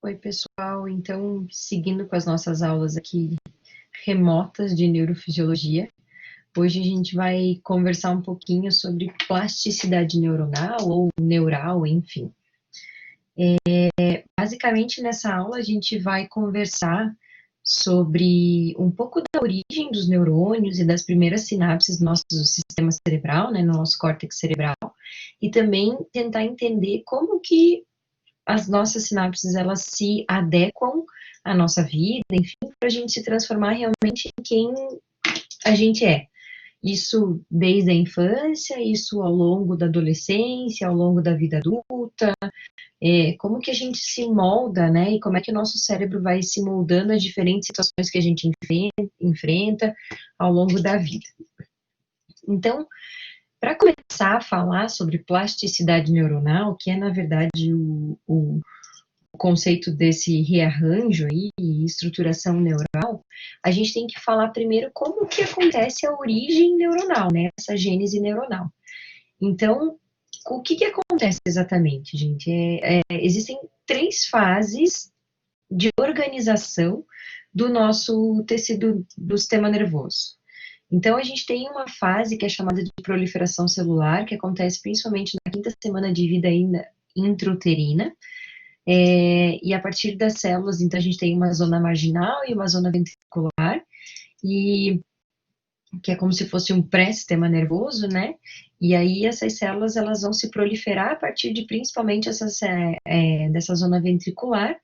Oi, pessoal. Então, seguindo com as nossas aulas aqui remotas de neurofisiologia, hoje a gente vai conversar um pouquinho sobre plasticidade neuronal ou neural, enfim. Basicamente, nessa aula a gente vai conversar sobre um pouco da origem dos neurônios e das primeiras sinapses do nosso sistema cerebral, né, no nosso córtex cerebral, e também tentar entender como que as nossas sinapses, elas se adequam à nossa vida, enfim, para a gente se transformar realmente em quem a gente é. Isso desde a infância, isso ao longo da adolescência, ao longo da vida adulta, como que a gente se molda, né, e como é que o nosso cérebro vai se moldando às diferentes situações que a gente enfrenta ao longo da vida. Então, para começar a falar sobre plasticidade neuronal, que é, na verdade, o conceito desse rearranjo aí e estruturação neural, a gente tem que falar primeiro como que acontece a origem neuronal, né, essa gênese neuronal. Então, o que acontece exatamente, gente? Existem 3 fases de organização do nosso tecido do sistema nervoso. Então, a gente tem uma fase que é chamada de proliferação celular, que acontece principalmente na 5ª semana de vida ainda intrauterina, e a partir das células, então, a gente tem uma zona marginal e uma zona ventricular, e que é como se fosse um pré-sistema nervoso, né? E aí essas células, elas vão se proliferar a partir de principalmente dessa zona ventricular,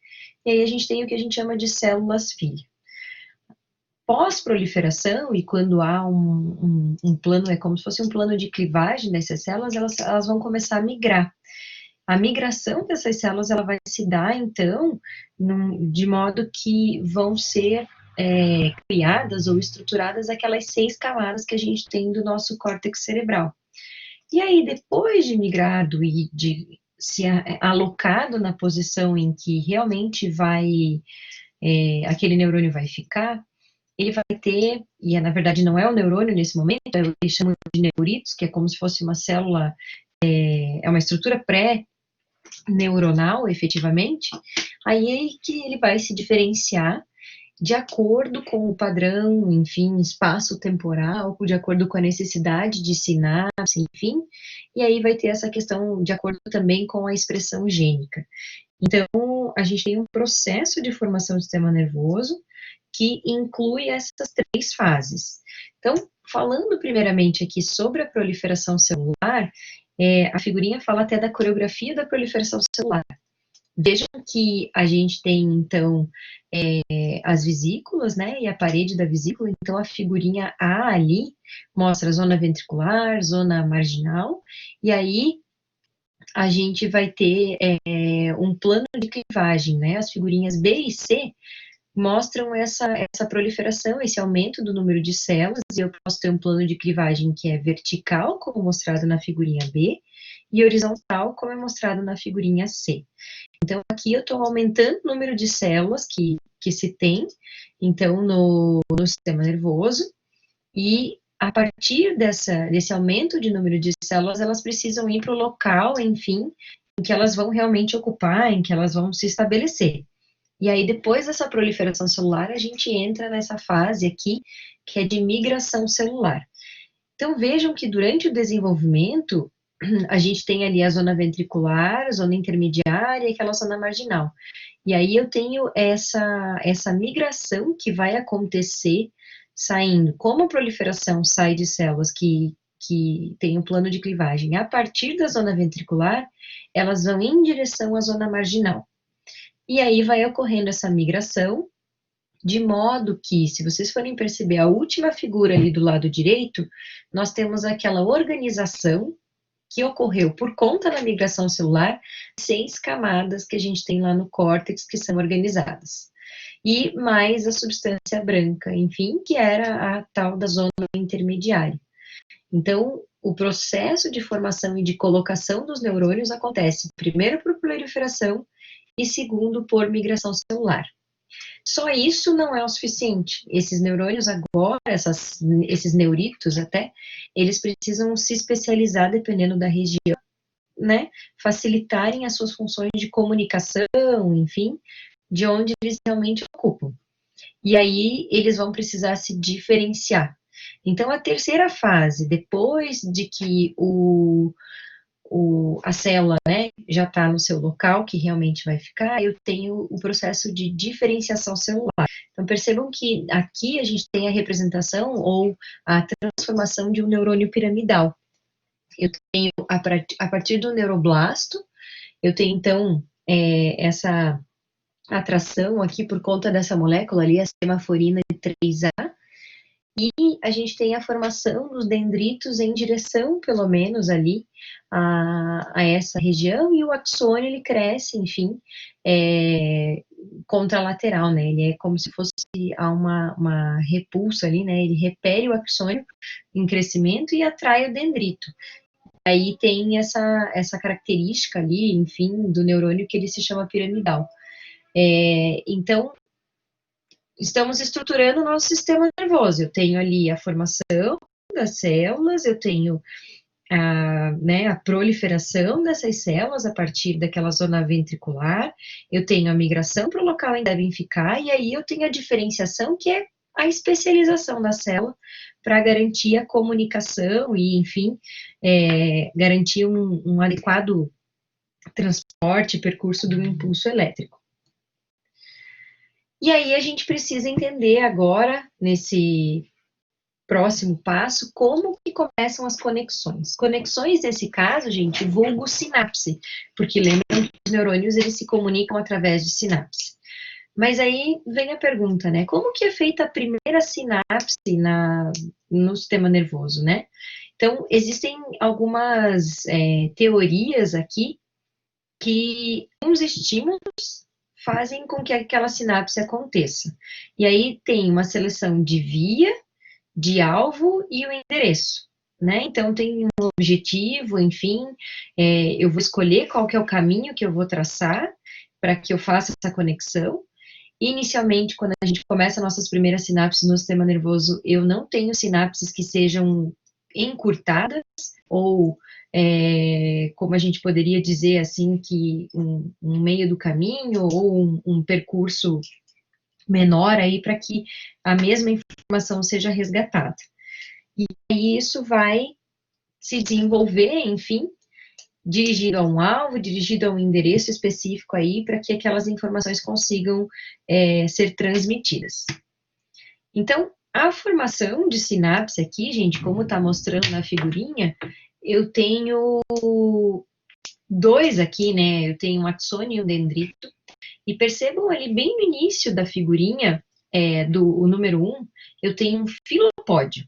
e aí a gente tem o que a gente chama de células-filha. Pós-proliferação, e quando há um plano, é como se fosse um plano de clivagem dessas células, elas vão começar a migrar. A migração dessas células, ela vai se dar, então, de modo que vão ser criadas ou estruturadas aquelas 6 camadas que a gente tem do nosso córtex cerebral. E aí, depois de migrado e de se alocado na posição em que realmente aquele neurônio vai ficar, ele vai ter, e na verdade não é o neurônio nesse momento, eles chamam de neuritos, que é como se fosse uma célula, é uma estrutura pré-neuronal, efetivamente, aí é que ele vai se diferenciar de acordo com o padrão, enfim, espaço-temporal, de acordo com a necessidade de sinapse, enfim, e aí vai ter essa questão de acordo também com a expressão gênica. Então, a gente tem um processo de formação do sistema nervoso que inclui essas 3 fases. Então, falando primeiramente aqui sobre a proliferação celular, a figurinha fala até da coreografia da proliferação celular. Vejam que a gente tem, então, as vesículas, né, e a parede da vesícula, então a figurinha A ali mostra a zona ventricular, zona marginal, e aí a gente vai ter um plano de clivagem, né, as figurinhas B e C mostram essa proliferação, esse aumento do número de células, e eu posso ter um plano de clivagem que é vertical, como mostrado na figurinha B, e horizontal, como é mostrado na figurinha C. Então, aqui eu estou aumentando o número de células que se tem, então, no sistema nervoso, e a partir desse aumento de número de células, elas precisam ir para o local, enfim, em que elas vão realmente ocupar, em que elas vão se estabelecer. E aí, depois dessa proliferação celular, a gente entra nessa fase aqui, que é de migração celular. Então, vejam que durante o desenvolvimento, a gente tem ali a zona ventricular, a zona intermediária e aquela zona marginal. E aí eu tenho essa migração que vai acontecer saindo, como a proliferação sai de células que tem um plano de clivagem, a partir da zona ventricular, elas vão em direção à zona marginal. E aí vai ocorrendo essa migração, de modo que, se vocês forem perceber a última figura ali do lado direito, nós temos aquela organização que ocorreu por conta da migração celular, 6 camadas que a gente tem lá no córtex que são organizadas. E mais a substância branca, enfim, que era a tal da zona intermediária. Então, o processo de formação e de colocação dos neurônios acontece primeiro por proliferação e segundo por migração celular. Só isso não é o suficiente. Esses neurônios agora, esses neuritos até, eles precisam se especializar dependendo da região né, facilitarem as suas funções de comunicação, enfim, de onde eles realmente ocupam. E aí eles vão precisar se diferenciar. Então, a terceira fase, depois de que a célula, né, já está no seu local, que realmente vai ficar, eu tenho o processo de diferenciação celular. Então, percebam que aqui a gente tem a representação ou a transformação de um neurônio piramidal. Eu tenho, a partir do neuroblasto, eu tenho, então, essa atração aqui por conta dessa molécula ali, a semaforina de 3A, e a gente tem a formação dos dendritos em direção, pelo menos ali, a essa região, e o axônio, ele cresce, enfim, contralateral, né, ele é como se fosse uma repulsa ali, né, ele repele o axônio em crescimento e atrai o dendrito. Aí tem essa característica ali, enfim, do neurônio que ele se chama piramidal. Então, estamos estruturando o nosso sistema nervoso. Eu tenho ali a formação das células, eu tenho a proliferação dessas células a partir daquela zona ventricular, eu tenho a migração para o local onde devem ficar, e aí eu tenho a diferenciação, que é a especialização da célula para garantir a comunicação e, enfim, garantir um adequado transporte, percurso do impulso elétrico. E aí a gente precisa entender agora, nesse próximo passo, como que começam as conexões. Conexões, nesse caso, gente, vulgo sinapse, porque lembram que os neurônios, eles se comunicam através de sinapse. Mas aí vem a pergunta, né, como que é feita a primeira sinapse no sistema nervoso, né? Então, existem algumas teorias aqui que uns estímulos fazem com que aquela sinapse aconteça. E aí tem uma seleção de via, de alvo e o endereço, né? Então tem um objetivo, enfim, eu vou escolher qual que é o caminho que eu vou traçar para que eu faça essa conexão. Inicialmente, quando a gente começa nossas primeiras sinapses no sistema nervoso, eu não tenho sinapses que sejam encurtadas, ou como a gente poderia dizer assim, que um meio do caminho, ou um percurso menor aí, para que a mesma informação seja resgatada. E aí isso vai se desenvolver, enfim, dirigido a um alvo, dirigido a um endereço específico aí, para que aquelas informações consigam ser transmitidas. Então, a formação de sinapse aqui, gente, como está mostrando na figurinha, eu tenho dois aqui, né? Eu tenho um axônio e um dendrito, e percebam ali bem no início da figurinha, do número 1, eu tenho um filopódio.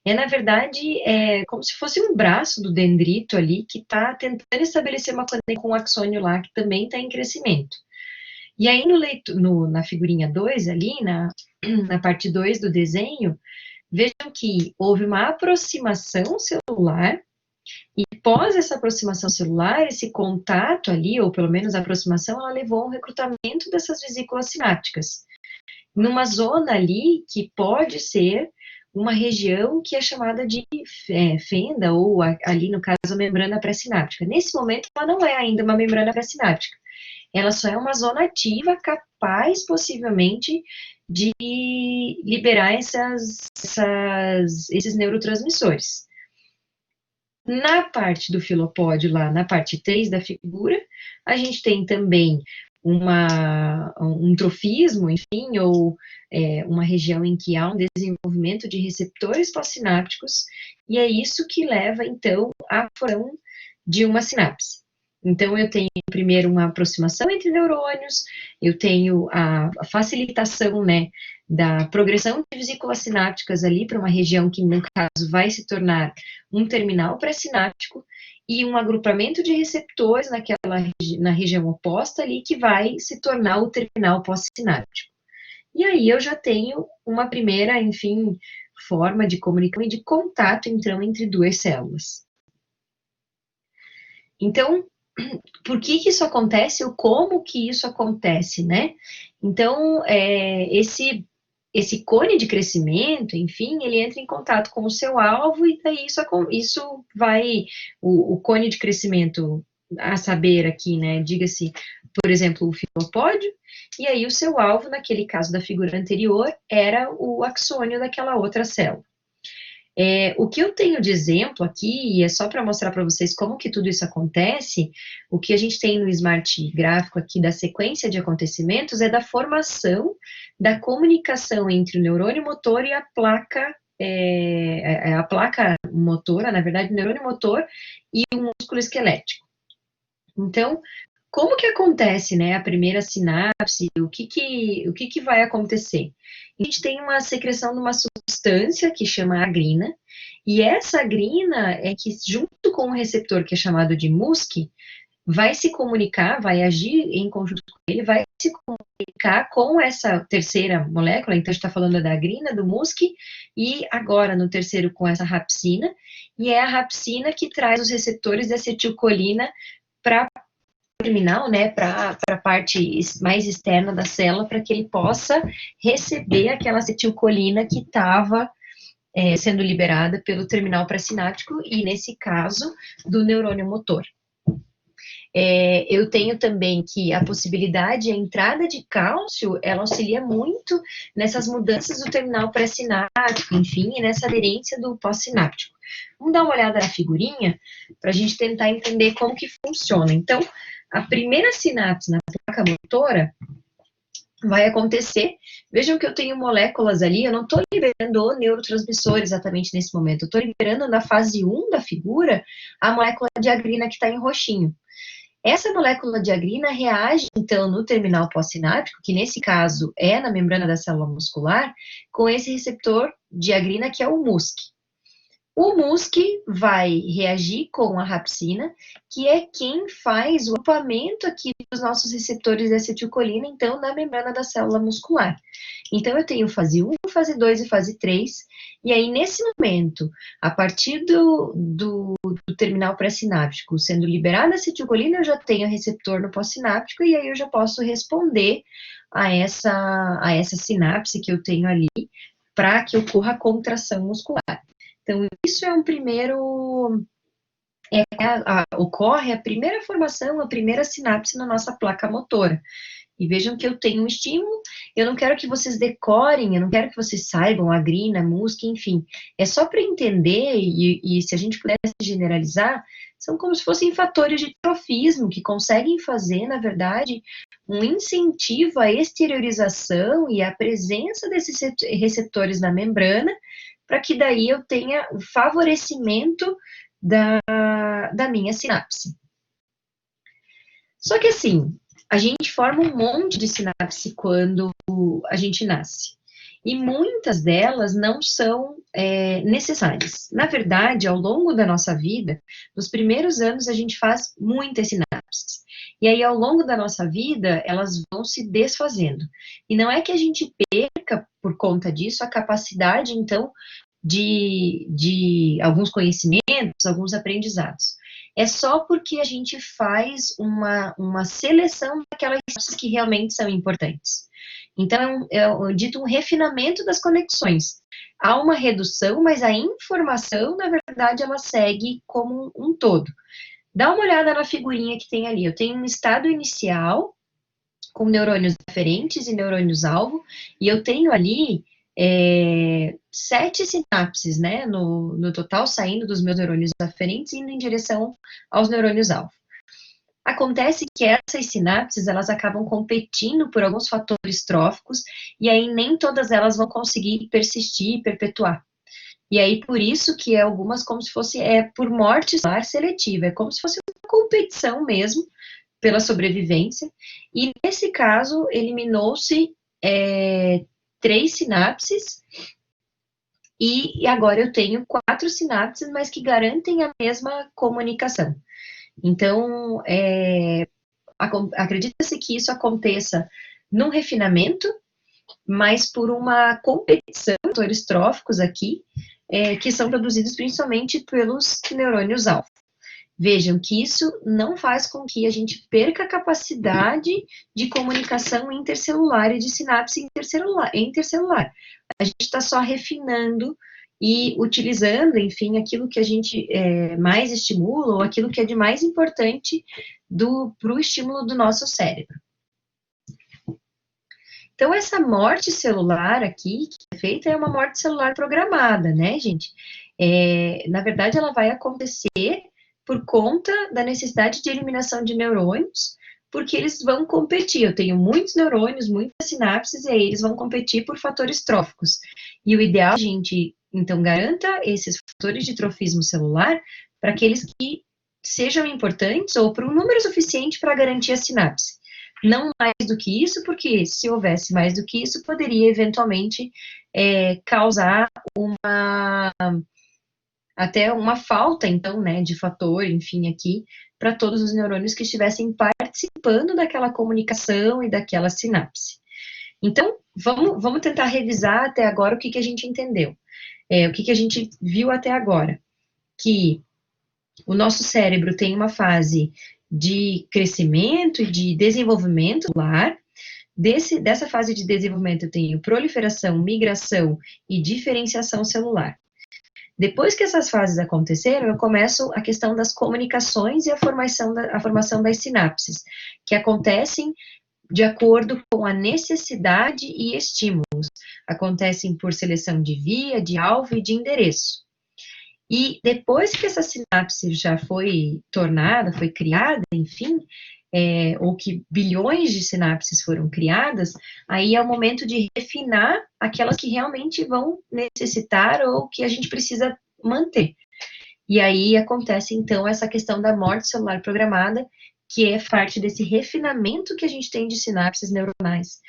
Na verdade, como se fosse um braço do dendrito ali, que está tentando estabelecer uma conexão com o axônio lá, que também está em crescimento. E aí, na figurinha 2 ali, na parte 2 do desenho, vejam que houve uma aproximação celular, e após essa aproximação celular, esse contato ali, ou pelo menos a aproximação, ela levou a um recrutamento dessas vesículas sinápticas, numa zona ali que pode ser uma região que é chamada de fenda, ou ali no caso a membrana pré-sináptica. Nesse momento ela não é ainda uma membrana pré-sináptica, ela só é uma zona ativa capaz possivelmente de liberar esses neurotransmissores. Na parte do filopódio, lá na parte 3 da figura, a gente tem também um trofismo, enfim, ou uma região em que há um desenvolvimento de receptores pós-sinápticos, e é isso que leva, então, à formação de uma sinapse. Então, eu tenho primeiro uma aproximação entre neurônios, eu tenho a facilitação, né, da progressão de vesículas sinápticas ali para uma região que, no caso, vai se tornar um terminal pré-sináptico, e um agrupamento de receptores na região oposta ali, que vai se tornar o terminal pós-sináptico. E aí eu já tenho uma primeira, enfim, forma de comunicação e de contato, então, entre duas células. Então, por que isso acontece, ou como que isso acontece, né? Então, esse cone de crescimento, enfim, ele entra em contato com o seu alvo, e daí isso vai, o cone de crescimento a saber aqui, né? Diga-se, por exemplo, o filopódio, e aí o seu alvo, naquele caso da figura anterior, era o axônio daquela outra célula. O que eu tenho de exemplo aqui, e é só para mostrar para vocês como que tudo isso acontece, o que a gente tem no Smart gráfico aqui da sequência de acontecimentos é da formação da comunicação entre o neurônio motor e a placa motora, na verdade, o neurônio motor e o músculo esquelético. Então, como que acontece, né, a primeira sinapse, o que vai acontecer? A gente tem uma secreção de uma substância que chama agrina, e essa agrina é que, junto com o receptor que é chamado de MUSC, vai se comunicar, vai agir em conjunto com ele, vai se comunicar com essa terceira molécula, então a gente está falando da agrina, do MUSC, e agora no terceiro com essa rapsina, e é a rapsina que traz os receptores de acetilcolina para terminal, né, para a parte mais externa da célula, para que ele possa receber aquela acetilcolina que estava sendo liberada pelo terminal pré-sináptico, e nesse caso, do neurônio motor. Eu tenho também que a possibilidade, a entrada de cálcio, ela auxilia muito nessas mudanças do terminal pré-sináptico, enfim, e nessa aderência do pós-sináptico. Vamos dar uma olhada na figurinha, para a gente tentar entender como que funciona. Então, a primeira sinapse na placa motora vai acontecer. Vejam que eu tenho moléculas ali, eu não estou liberando o neurotransmissor exatamente nesse momento, eu estou liberando na fase 1 da figura a molécula de agrina que está em roxinho. Essa molécula de agrina reage, então, no terminal pós-sináptico, que nesse caso é na membrana da célula muscular, com esse receptor de agrina que é o MUSC. O MUSC vai reagir com a rapsina, que é quem faz o grupamento aqui dos nossos receptores de acetilcolina, então, na membrana da célula muscular. Então, eu tenho fase 1, fase 2 e fase 3, e aí, nesse momento, a partir do terminal pré-sináptico sendo liberada a acetilcolina, eu já tenho receptor no pós-sináptico, e aí eu já posso responder a essa sinapse que eu tenho ali, para que ocorra a contração muscular. Então, isso é um primeiro... ocorre a primeira formação, a primeira sinapse na nossa placa motora. E vejam que eu tenho um estímulo, eu não quero que vocês decorem, eu não quero que vocês saibam agrina, MUSC, enfim. É só para entender, e se a gente pudesse generalizar, são como se fossem fatores de trofismo, que conseguem fazer, na verdade, um incentivo à exteriorização e à presença desses receptores na membrana, para que daí eu tenha o favorecimento da minha sinapse. Só que assim, a gente forma um monte de sinapse quando a gente nasce. E muitas delas não são necessárias. Na verdade, ao longo da nossa vida, nos primeiros anos a gente faz muitas sinapses. E aí, ao longo da nossa vida, elas vão se desfazendo. E não é que a gente perca, por conta disso, a capacidade, então, de alguns conhecimentos, alguns aprendizados. É só porque a gente faz uma seleção daquelas coisas que realmente são importantes. Então, é dito um refinamento das conexões. Há uma redução, mas a informação, na verdade, ela segue como um todo. Dá uma olhada na figurinha que tem ali. Eu tenho um estado inicial, com neurônios aferentes e neurônios-alvo, e eu tenho ali 7 sinapses, né, no total, saindo dos meus neurônios aferentes e indo em direção aos neurônios-alvo. Acontece que essas sinapses, elas acabam competindo por alguns fatores tróficos, e aí nem todas elas vão conseguir persistir e perpetuar. E aí, por isso que algumas como se fosse, por morte celular seletiva, é como se fosse uma competição mesmo, pela sobrevivência, e nesse caso, eliminou-se 3 sinapses, e agora eu tenho 4 sinapses, mas que garantem a mesma comunicação. Então, acredita-se que isso aconteça num refinamento, mas por uma competição de fatores tróficos aqui, que são produzidos principalmente pelos neurônios-alvo. Vejam que isso não faz com que a gente perca a capacidade de comunicação intercelular e de sinapse intercelular. A gente está só refinando e utilizando, enfim, aquilo que a gente mais estimula, ou aquilo que é de mais importante para o estímulo do nosso cérebro. Então, essa morte celular aqui, que é feita, é uma morte celular programada, né, gente? Na verdade, ela vai acontecer por conta da necessidade de eliminação de neurônios, porque eles vão competir. Eu tenho muitos neurônios, muitas sinapses, e aí eles vão competir por fatores tróficos. E o ideal é a gente, então, garanta esses fatores de trofismo celular para aqueles que sejam importantes ou para um número suficiente para garantir a sinapse. Não mais do que isso, porque se houvesse mais do que isso, poderia eventualmente causar até uma falta, então, né, de fator, enfim, aqui, para todos os neurônios que estivessem participando daquela comunicação e daquela sinapse. Então, vamos tentar revisar até agora o que a gente entendeu. O que a gente viu até agora. Que o nosso cérebro tem uma fase de crescimento e de desenvolvimento celular. Dessa fase de desenvolvimento eu tenho proliferação, migração e diferenciação celular. Depois que essas fases aconteceram, eu começo a questão das comunicações e a formação das sinapses, que acontecem de acordo com a necessidade e estímulos. Acontecem por seleção de via, de alvo e de endereço. E depois que essa sinapse já foi tornada, foi criada, enfim, ou que bilhões de sinapses foram criadas, aí é o momento de refinar aquelas que realmente vão necessitar ou que a gente precisa manter. E aí acontece, então, essa questão da morte celular programada, que é parte desse refinamento que a gente tem de sinapses neuronais,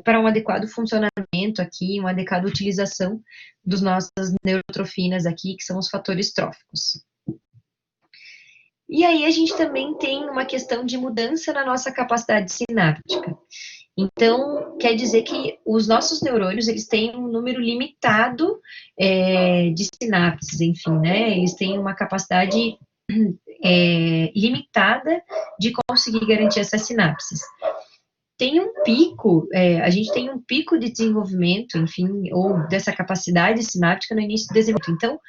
para um adequado funcionamento aqui, uma adequada utilização das nossas neurotrofinas aqui, que são os fatores tróficos. E aí a gente também tem uma questão de mudança na nossa capacidade sináptica. Então, quer dizer que os nossos neurônios, eles têm um número limitado de sinapses, enfim, né? Eles têm uma capacidade limitada de conseguir garantir essas sinapses. Tem um pico, a gente tem um pico de desenvolvimento, enfim, ou dessa capacidade sináptica no início do desenvolvimento. Então,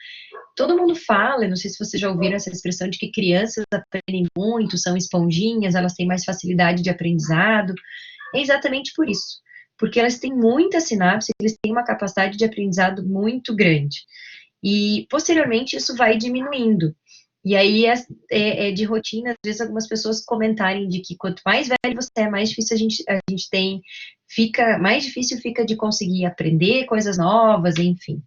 todo mundo fala, não sei se vocês já ouviram essa expressão de que crianças aprendem muito, são esponjinhas, elas têm mais facilidade de aprendizado. É exatamente por isso, porque elas têm muita sinapse, eles têm uma capacidade de aprendizado muito grande. E, posteriormente, isso vai diminuindo. E aí é de rotina, às vezes algumas pessoas comentarem de que quanto mais velho você é, mais difícil a gente tem, mais difícil fica de conseguir aprender coisas novas, enfim.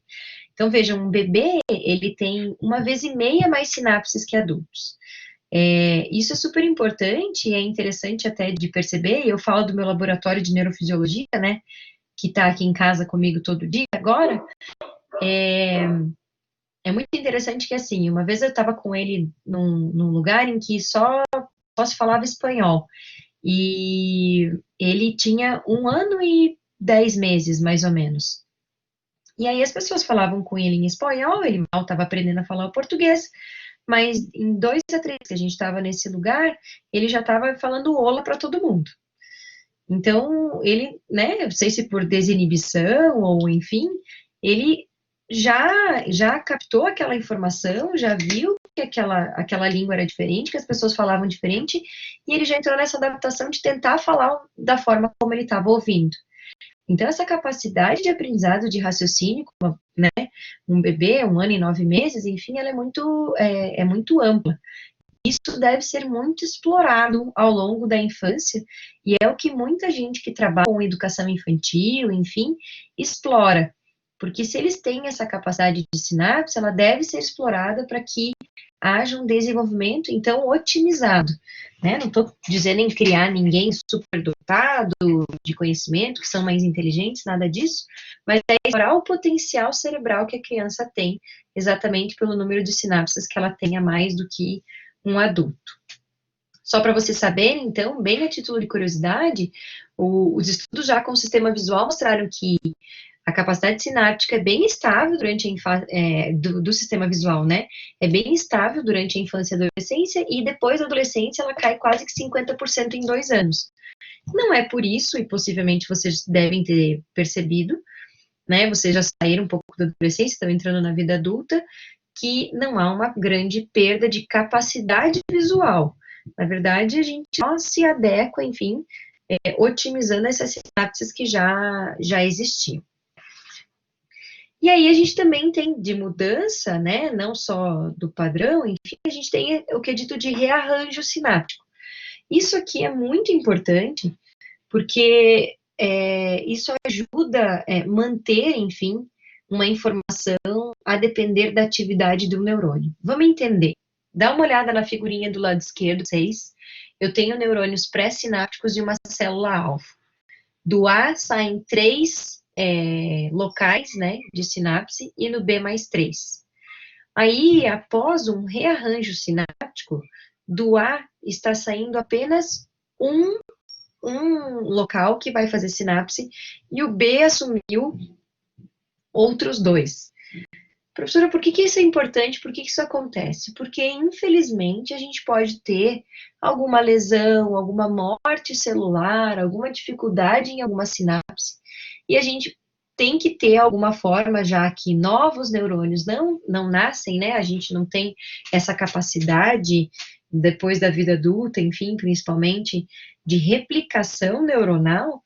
Então, vejam, um bebê, ele tem 1,5 vezes mais sinapses que adultos. Isso é super importante e é interessante até de perceber. Eu falo do meu laboratório de neurofisiologia, né, que está aqui em casa comigo todo dia agora. É muito interessante que, assim, uma vez eu estava com ele num lugar em que só se falava espanhol, e ele tinha 1 ano e 10 meses, mais ou menos. E aí as pessoas falavam com ele em espanhol, ele mal estava aprendendo a falar o português, mas em 2 a 3 que a gente estava nesse lugar, ele já estava falando olá para todo mundo. Então, ele, né, não sei se por desinibição ou enfim, ele já captou aquela informação, já viu que aquela língua era diferente, que as pessoas falavam diferente, e ele já entrou nessa adaptação de tentar falar da forma como ele estava ouvindo. Então, essa capacidade de aprendizado, de raciocínio, né, um bebê, 1 ano e 9 meses, enfim, ela é muito ampla. Isso deve ser muito explorado ao longo da infância, e é o que muita gente que trabalha com educação infantil, enfim, explora. Porque se eles têm essa capacidade de sinapse, ela deve ser explorada para que haja um desenvolvimento, então, otimizado. Né? Não estou dizendo em criar ninguém superdotado de conhecimento, que são mais inteligentes, nada disso, mas é explorar o potencial cerebral que a criança tem, exatamente pelo número de sinapses que ela tem a mais do que um adulto. Só para vocês saberem, então, bem a título de curiosidade, os estudos já com o sistema visual mostraram que a capacidade sináptica é bem estável durante a infância, do sistema visual, né? É bem estável durante a infância e adolescência, e depois da adolescência ela cai quase que 50% em 2 anos. Não é por isso, e possivelmente vocês devem ter percebido, né, vocês já saíram um pouco da adolescência, estão entrando na vida adulta, que não há uma grande perda de capacidade visual. Na verdade, a gente só se adequa, enfim, otimizando essas sinapses que já existiam. E aí a gente também tem de mudança, né, não só do padrão, enfim, a gente tem o que é dito de rearranjo sináptico. Isso aqui é muito importante, porque isso ajuda a manter, enfim, uma informação a depender da atividade do neurônio. Vamos entender. Dá uma olhada na figurinha do lado esquerdo, 6. Eu tenho neurônios pré-sinápticos de uma célula-alvo. Do A saem 3 locais, né, de sinapse, e no B mais 3. Aí, após um rearranjo sináptico, do A está saindo apenas um local que vai fazer sinapse, e o B assumiu outros 2. Professora, por que isso é importante? Por que isso acontece? Porque, infelizmente, a gente pode ter alguma lesão, alguma morte celular, alguma dificuldade em alguma sinapse, e a gente tem que ter alguma forma, já que novos neurônios não nascem, né? A gente não tem essa capacidade, depois da vida adulta, enfim, principalmente, de replicação neuronal.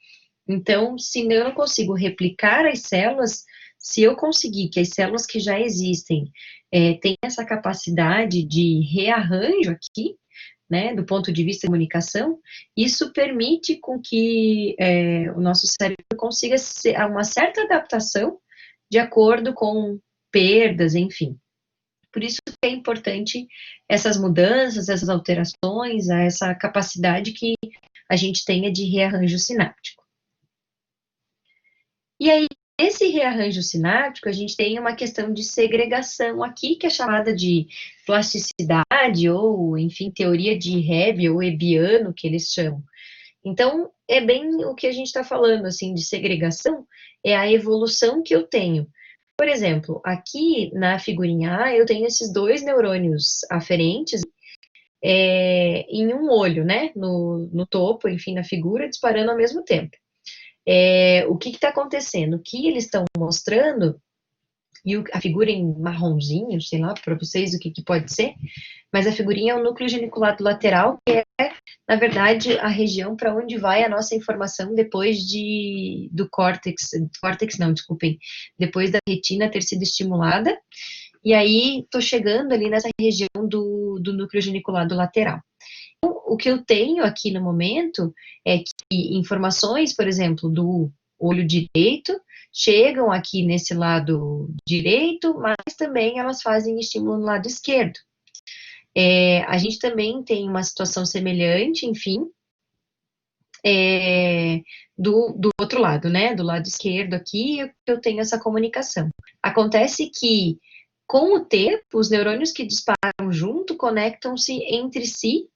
Então, se eu não consigo replicar as células, se eu conseguir que as células que já existem tenham essa capacidade de rearranjo aqui, né, do ponto de vista da comunicação, isso permite com que o nosso cérebro consiga uma certa adaptação de acordo com perdas, enfim. Por isso que é importante essas mudanças, essas alterações, essa capacidade que a gente tenha de rearranjo sináptico. E aí, esse rearranjo sináptico, a gente tem uma questão de segregação aqui, que é chamada de plasticidade, ou, enfim, teoria de Hebb, ou Hebbiano, que eles chamam. Então, é bem o que a gente está falando, assim, de segregação, é a evolução que eu tenho. Por exemplo, aqui na figurinha A, eu tenho esses 2 neurônios aferentes em um olho, né, no topo, enfim, na figura, disparando ao mesmo tempo. O que está acontecendo? O que eles estão mostrando, e a figura em marronzinho, sei lá, para vocês o que pode ser, mas a figurinha é o núcleo geniculado lateral, que é, na verdade, a região para onde vai a nossa informação depois do córtex não, desculpem, depois da retina ter sido estimulada, e aí estou chegando ali nessa região do núcleo geniculado lateral. O que eu tenho aqui no momento é que informações, por exemplo, do olho direito, chegam aqui nesse lado direito, mas também elas fazem estímulo no lado esquerdo. A gente também tem uma situação semelhante, enfim, do outro lado, né, do lado esquerdo aqui, eu tenho essa comunicação. Acontece que, com o tempo, os neurônios que disparam junto conectam-se entre si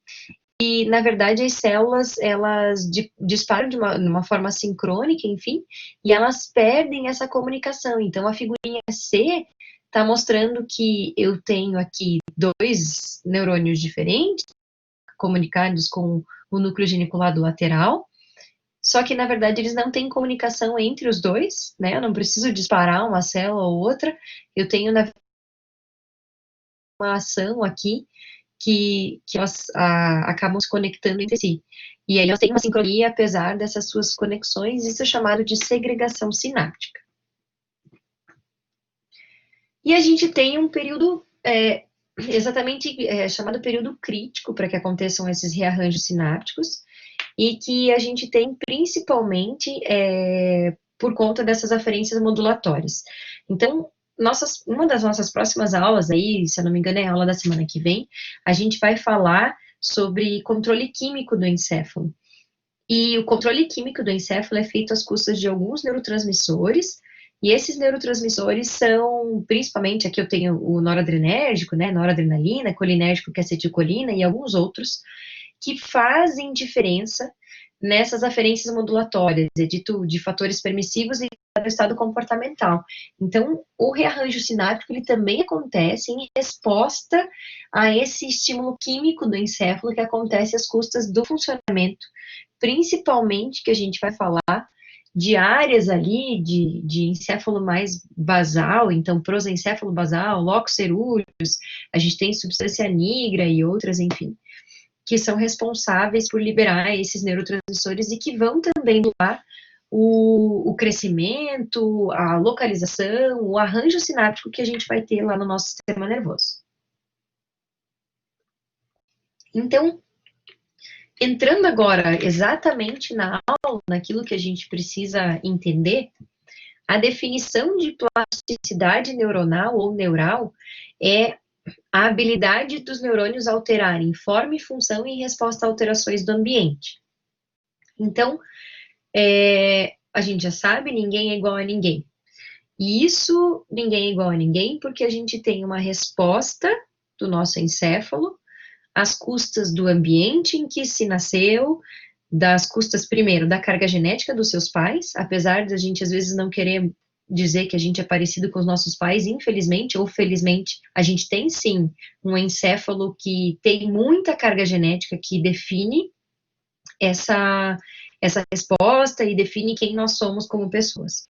e, na verdade, as células, elas disparam de uma forma sincrônica, enfim, e elas perdem essa comunicação. Então, a figurinha C está mostrando que eu tenho aqui 2 neurônios diferentes, comunicados com o núcleo geniculado lateral, só que, na verdade, eles não têm comunicação entre os 2, né? Eu não preciso disparar uma célula ou outra, eu tenho, na verdade, uma ação aqui que elas acabam se conectando entre si. E aí elas têm uma sincronia apesar dessas suas conexões, isso é chamado de segregação sináptica. E a gente tem um período exatamente chamado período crítico para que aconteçam esses rearranjos sinápticos, e que a gente tem principalmente por conta dessas aferências modulatórias. Então, uma das nossas próximas aulas aí, se eu não me engano é a aula da semana que vem, a gente vai falar sobre controle químico do encéfalo. E o controle químico do encéfalo é feito às custas de alguns neurotransmissores, e esses neurotransmissores são, principalmente, aqui eu tenho o noradrenérgico, né, noradrenalina, colinérgico, que é acetilcolina, e alguns outros, que fazem diferença nessas aferências modulatórias, é dito de fatores permissivos e do estado comportamental. Então, o rearranjo sináptico, ele também acontece em resposta a esse estímulo químico do encéfalo que acontece às custas do funcionamento, principalmente, que a gente vai falar, de áreas ali de encéfalo mais basal, então prosencéfalo basal, locus cerúleus, a gente tem substância nigra e outras, enfim, que são responsáveis por liberar esses neurotransmissores e que vão também doar o crescimento, a localização, o arranjo sináptico que a gente vai ter lá no nosso sistema nervoso. Então, entrando agora exatamente na aula, naquilo que a gente precisa entender, a definição de plasticidade neuronal ou neural é a habilidade dos neurônios alterarem forma e função em resposta a alterações do ambiente. Então, a gente já sabe, ninguém é igual a ninguém. E isso, ninguém é igual a ninguém, porque a gente tem uma resposta do nosso encéfalo às custas do ambiente em que se nasceu, das custas, primeiro, da carga genética dos seus pais, apesar de a gente às vezes não querer dizer que a gente é parecido com os nossos pais, infelizmente ou felizmente, a gente tem sim um encéfalo que tem muita carga genética que define essa resposta e define quem nós somos como pessoas.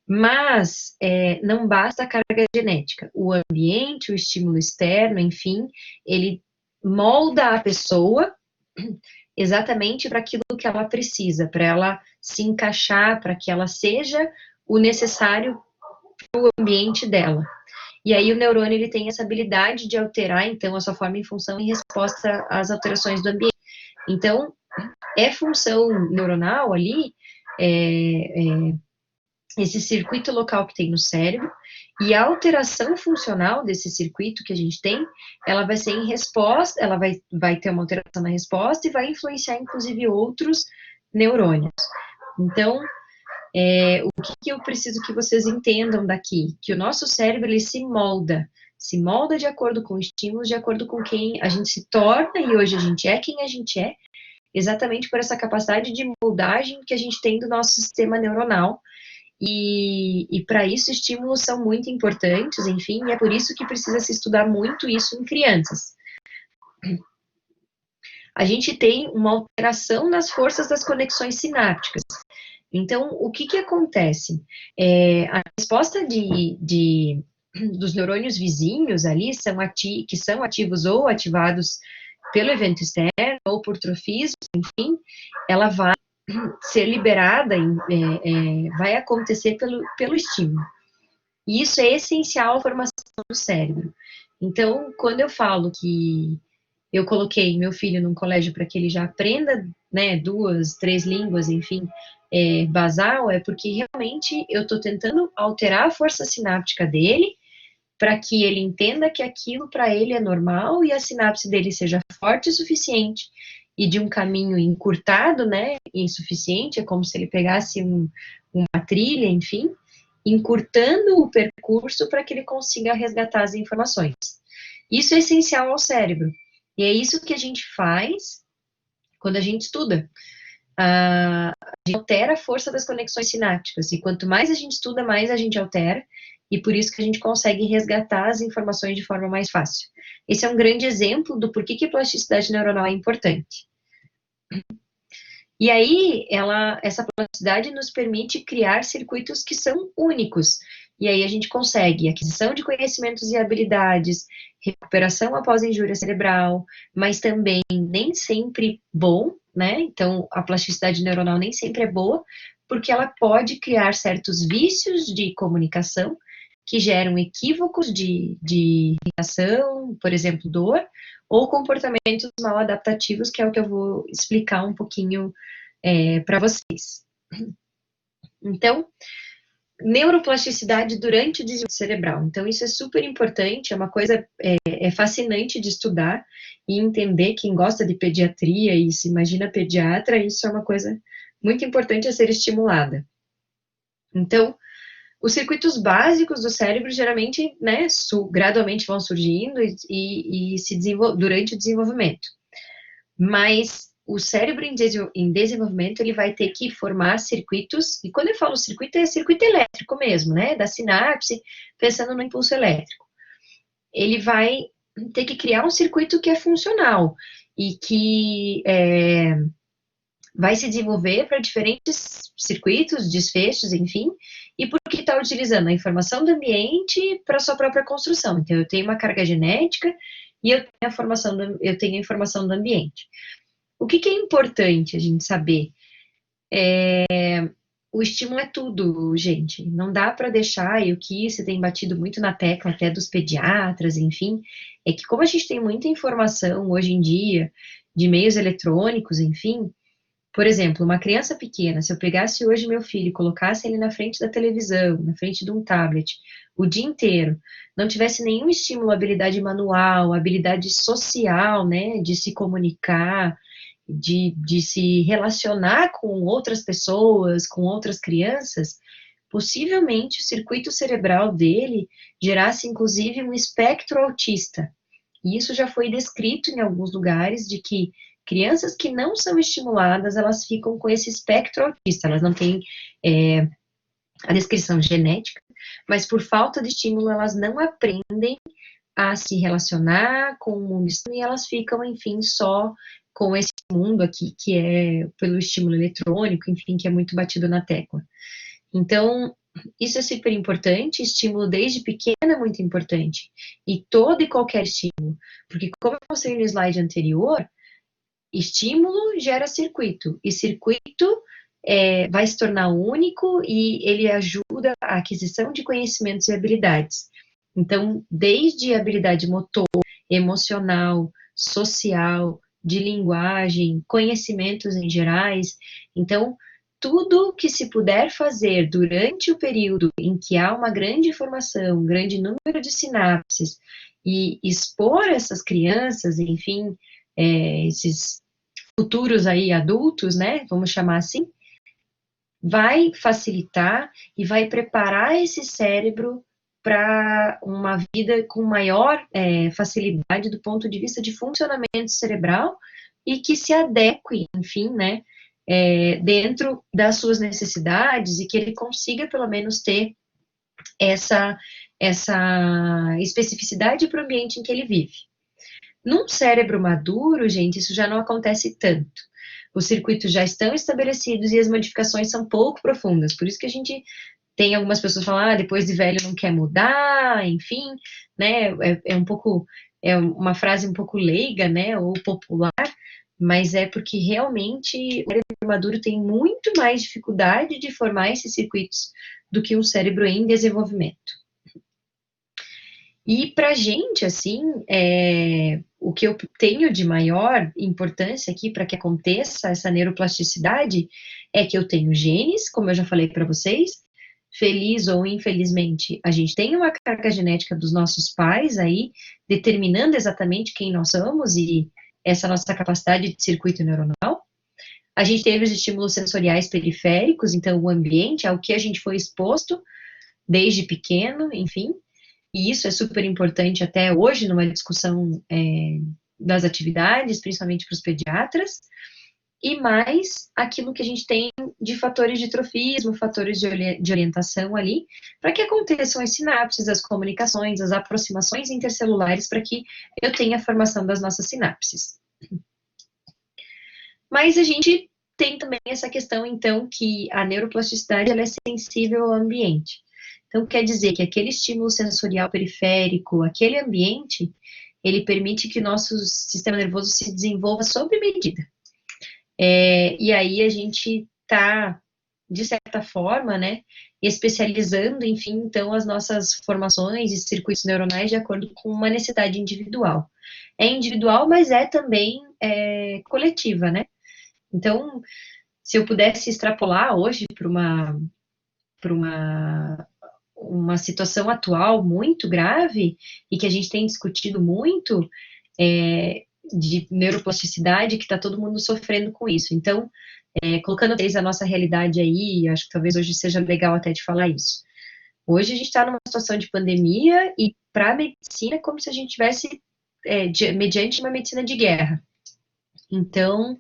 Mas não basta a carga genética, o ambiente, o estímulo externo, enfim, ele molda a pessoa exatamente para aquilo que ela precisa, para ela se encaixar, para que ela seja o necessário para o ambiente dela. E aí o neurônio ele tem essa habilidade de alterar, então, a sua forma em função em resposta às alterações do ambiente. Então, é função neuronal ali, esse circuito local que tem no cérebro, e a alteração funcional desse circuito que a gente tem, ela vai ser em resposta, ela vai ter uma alteração na resposta e vai influenciar, inclusive, outros neurônios. Então, o que eu preciso que vocês entendam daqui? Que o nosso cérebro, ele se molda de acordo com estímulos, de acordo com quem a gente se torna, e hoje a gente é quem a gente é, exatamente por essa capacidade de moldagem que a gente tem do nosso sistema neuronal, e para isso estímulos são muito importantes, enfim, e é por isso que precisa se estudar muito isso em crianças. A gente tem uma alteração nas forças das conexões sinápticas. Então, o que acontece? A resposta dos neurônios vizinhos ali, que são ativos ou ativados pelo evento externo ou por trofismo, enfim, ela vai ser liberada, vai acontecer pelo estímulo. E isso é essencial à formação do cérebro. Então, quando eu falo que eu coloquei meu filho num colégio para que ele já aprenda, né, 2, 3 línguas, enfim, basal, é porque realmente eu estou tentando alterar a força sináptica dele para que ele entenda que aquilo para ele é normal e a sinapse dele seja forte o suficiente e de um caminho encurtado, né, insuficiente, é como se ele pegasse uma trilha, enfim, encurtando o percurso para que ele consiga resgatar as informações. Isso é essencial ao cérebro, e é isso que a gente faz quando a gente estuda. A gente altera a força das conexões sinápticas, e quanto mais a gente estuda, mais a gente altera, e por isso que a gente consegue resgatar as informações de forma mais fácil. Esse é um grande exemplo do porquê que plasticidade neuronal é importante. E aí, essa plasticidade nos permite criar circuitos que são únicos. E aí a gente consegue aquisição de conhecimentos e habilidades, recuperação após injúria cerebral, mas também nem sempre bom, né? Então, a plasticidade neuronal nem sempre é boa, porque ela pode criar certos vícios de comunicação que geram equívocos de reação, por exemplo, dor, ou comportamentos mal adaptativos, que é o que eu vou explicar um pouquinho para vocês. Então, neuroplasticidade durante o desenvolvimento cerebral. Então, isso é super importante, é uma coisa fascinante de estudar e entender. Quem gosta de pediatria e se imagina pediatra, isso é uma coisa muito importante a ser estimulada. Então, os circuitos básicos do cérebro geralmente, né, gradualmente vão surgindo e se durante o desenvolvimento. Mas o cérebro em desenvolvimento, ele vai ter que formar circuitos, e quando eu falo circuito, é circuito elétrico mesmo, né, da sinapse, pensando no impulso elétrico. Ele vai ter que criar um circuito que é funcional, e que vai se desenvolver para diferentes circuitos, desfechos, enfim, e porque está utilizando a informação do ambiente para sua própria construção. Então, eu tenho uma carga genética e eu tenho a informação do ambiente. O que é importante a gente saber? O estímulo é tudo, gente. Não dá para deixar, e o que você tem batido muito na tecla, até dos pediatras, enfim, é que como a gente tem muita informação hoje em dia, de meios eletrônicos, enfim, por exemplo, uma criança pequena, se eu pegasse hoje meu filho e colocasse ele na frente da televisão, na frente de um tablet, o dia inteiro, não tivesse nenhum estímulo à habilidade manual, à habilidade social, né, de se comunicar, de se relacionar com outras pessoas, com outras crianças, possivelmente o circuito cerebral dele gerasse, inclusive, um espectro autista. E isso já foi descrito em alguns lugares, de que crianças que não são estimuladas, elas ficam com esse espectro autista, elas não têm a descrição genética, mas por falta de estímulo, elas não aprendem a se relacionar com o mundo externo, e elas ficam, enfim, só com esse mundo aqui, que é pelo estímulo eletrônico, enfim, que é muito batido na tecla. Então, isso é super importante, estímulo desde pequeno é muito importante, e todo e qualquer estímulo, porque como eu mostrei no slide anterior, estímulo gera circuito, e circuito vai se tornar único, e ele ajuda a aquisição de conhecimentos e habilidades. Então, desde habilidade motor, emocional, social, de linguagem, conhecimentos em gerais. Então, tudo que se puder fazer durante o período em que há uma grande informação, um grande número de sinapses, e expor essas crianças, enfim, esses futuros aí adultos, né, vamos chamar assim, vai facilitar e vai preparar esse cérebro para uma vida com maior facilidade do ponto de vista de funcionamento cerebral e que se adeque, enfim, né, dentro das suas necessidades, e que ele consiga pelo menos ter essa especificidade para o ambiente em que ele vive. Num cérebro maduro, gente, isso já não acontece tanto. Os circuitos já estão estabelecidos e as modificações são pouco profundas. Por isso que a gente tem algumas pessoas que falam, depois de velho não quer mudar, enfim, né, um pouco, é uma frase um pouco leiga, né, ou popular, mas é porque realmente o cérebro maduro tem muito mais dificuldade de formar esses circuitos do que um cérebro em desenvolvimento. E para a gente, assim, o que eu tenho de maior importância aqui para que aconteça essa neuroplasticidade é que eu tenho genes, como eu já falei para vocês, feliz ou infelizmente, a gente tem uma carga genética dos nossos pais aí, determinando exatamente quem nós somos e essa nossa capacidade de circuito neuronal. A gente teve os estímulos sensoriais periféricos, então o ambiente, ao que a gente foi exposto desde pequeno, enfim. E isso é super importante até hoje numa discussão das atividades, principalmente para os pediatras, e mais aquilo que a gente tem de fatores de trofismo, fatores de orientação ali, para que aconteçam as sinapses, as comunicações, as aproximações intercelulares, para que eu tenha a formação das nossas sinapses. Mas a gente tem também essa questão, então, que a neuroplasticidade ela é sensível ao ambiente. Então, quer dizer que aquele estímulo sensorial periférico, aquele ambiente, ele permite que o nosso sistema nervoso se desenvolva sob medida. E aí a gente está, de certa forma, né, especializando, enfim, então, as nossas formações e circuitos neuronais de acordo com uma necessidade individual. É individual, mas é também coletiva, né? Então, se eu pudesse extrapolar hoje para uma situação atual muito grave, e que a gente tem discutido muito, de neuroplasticidade, que está todo mundo sofrendo com isso. Então, colocando desde a nossa realidade aí, acho que talvez hoje seja legal até de falar isso. Hoje a gente está numa situação de pandemia, e para a medicina é como se a gente tivesse, mediante uma medicina de guerra. Então,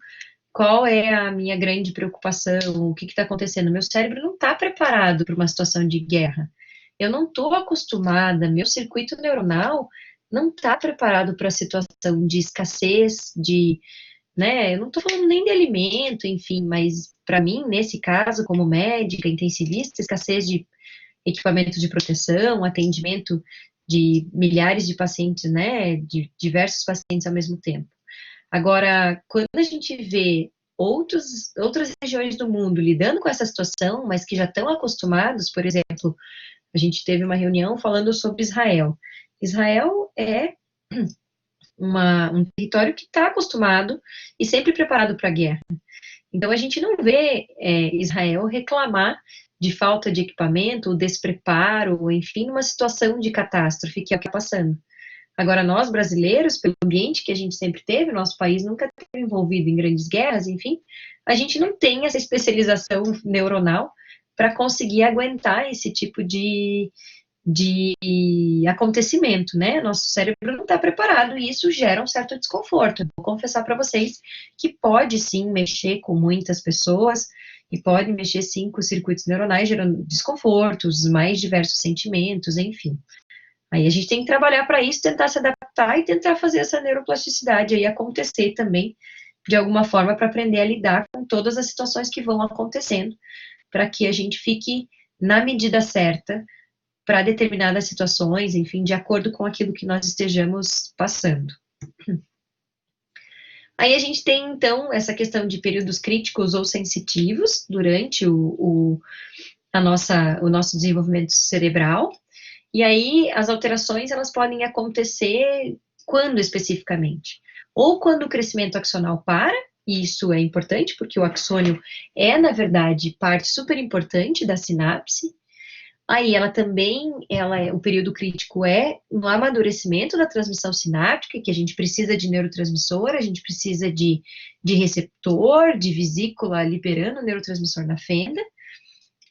qual é a minha grande preocupação? O que está acontecendo? Meu cérebro não está preparado para uma situação de guerra. Eu não estou acostumada, meu circuito neuronal não está preparado para a situação de escassez, de né? Eu não estou falando nem de alimento, enfim, mas para mim, nesse caso, como médica, intensivista, escassez de equipamento de proteção, atendimento de milhares de pacientes, né? De diversos pacientes ao mesmo tempo. Agora, quando a gente vê outras regiões do mundo lidando com essa situação, mas que já estão acostumados, por exemplo, a gente teve uma reunião falando sobre Israel. Israel é um território que está acostumado e sempre preparado para a guerra. Então, a gente não vê Israel reclamar de falta de equipamento, ou despreparo, ou enfim, numa situação de catástrofe que é o que está passando. Agora, nós brasileiros, pelo ambiente que a gente sempre teve, nosso país nunca esteve envolvido em grandes guerras, enfim, a gente não tem essa especialização neuronal para conseguir aguentar esse tipo de acontecimento, né? Nosso cérebro não está preparado e isso gera um certo desconforto. Eu vou confessar para vocês que pode sim mexer com muitas pessoas e pode mexer sim com os circuitos neuronais, gerando desconfortos, mais diversos sentimentos, enfim. Aí a gente tem que trabalhar para isso, tentar se adaptar e tentar fazer essa neuroplasticidade aí acontecer também, de alguma forma, para aprender a lidar com todas as situações que vão acontecendo, para que a gente fique na medida certa para determinadas situações, enfim, de acordo com aquilo que nós estejamos passando. Aí a gente tem, então, essa questão de períodos críticos ou sensitivos durante o nosso desenvolvimento cerebral, e aí as alterações, elas podem acontecer quando especificamente? Ou quando o crescimento axonal para, e isso é importante, porque o axônio é, na verdade, parte super importante da sinapse. Aí ela também, o período crítico é no amadurecimento da transmissão sináptica, que a gente precisa de neurotransmissor, a gente precisa de receptor, de vesícula liberando o neurotransmissor na fenda,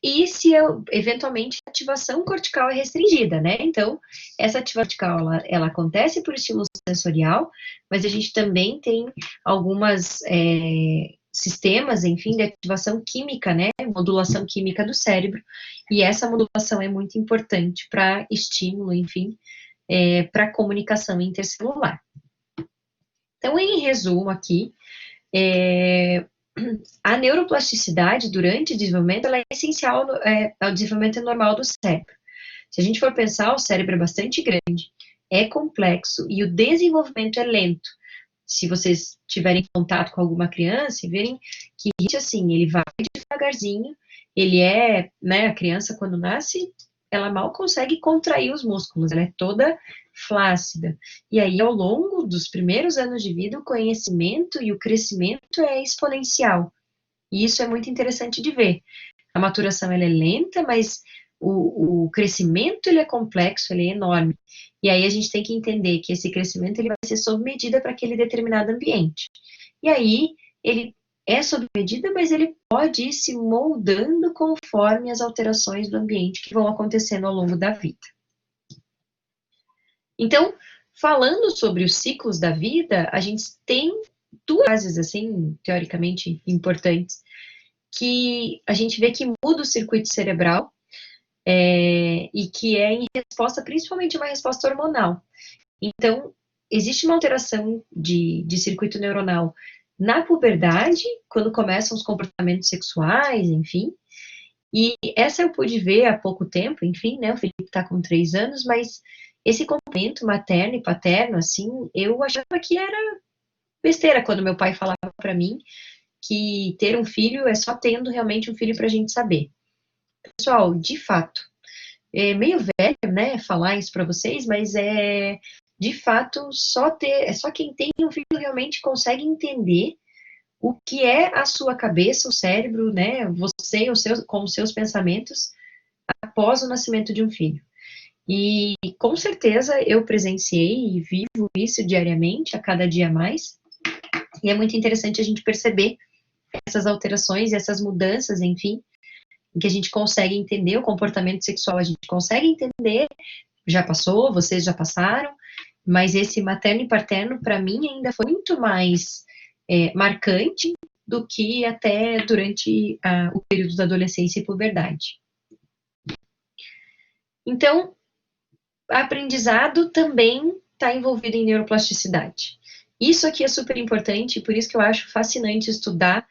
e se eventualmente a ativação cortical é restringida, né? Então, essa ativação cortical, ela acontece por estímulo sensorial, mas a gente também tem algumas sistemas, enfim, de ativação química, né? Modulação química do cérebro, e essa modulação é muito importante para estímulo, enfim, para comunicação intercelular. Então, em resumo aqui, a neuroplasticidade durante o desenvolvimento ela é essencial ao desenvolvimento normal do cérebro. Se a gente for pensar, o cérebro é bastante grande, é complexo e o desenvolvimento é lento. Se vocês tiverem contato com alguma criança e verem que, assim, ele vai devagarzinho, ele né, a criança quando nasce, ela mal consegue contrair os músculos, ela é toda flácida. E aí, ao longo dos primeiros anos de vida, o conhecimento e o crescimento é exponencial. E isso é muito interessante de ver. A maturação ela é lenta, mas o crescimento ele é complexo, ele é enorme. E aí a gente tem que entender que esse crescimento ele vai ser sob medida para aquele determinado ambiente. E aí ele é sob medida, mas ele pode ir se moldando conforme as alterações do ambiente que vão acontecendo ao longo da vida. Então, falando sobre os ciclos da vida, a gente tem duas fases, assim, teoricamente importantes, que a gente vê que muda o circuito cerebral e que é em resposta, principalmente uma resposta hormonal. Então, existe uma alteração de circuito neuronal na puberdade, quando começam os comportamentos sexuais, enfim, e essa eu pude ver há pouco tempo, enfim, né, o Felipe está com 3 anos, mas esse comportamento materno e paterno, assim, eu achava que era besteira quando meu pai falava para mim que ter um filho é só tendo realmente um filho para a gente saber. Pessoal, de fato, é meio velho, né, falar isso para vocês, mas de fato, só quem tem um filho realmente consegue entender o que é a sua cabeça, o cérebro, né, você com os seus pensamentos após o nascimento de um filho. E com certeza eu presenciei e vivo isso diariamente, a cada dia mais, e é muito interessante a gente perceber essas alterações e essas mudanças, enfim, em que a gente consegue entender o comportamento sexual, a gente consegue entender, já passou, vocês já passaram, mas esse materno e paterno, para mim, ainda foi muito mais marcante do que até durante o período da adolescência e puberdade. Então, aprendizado também está envolvido em neuroplasticidade. Isso aqui é super importante, por isso que eu acho fascinante estudar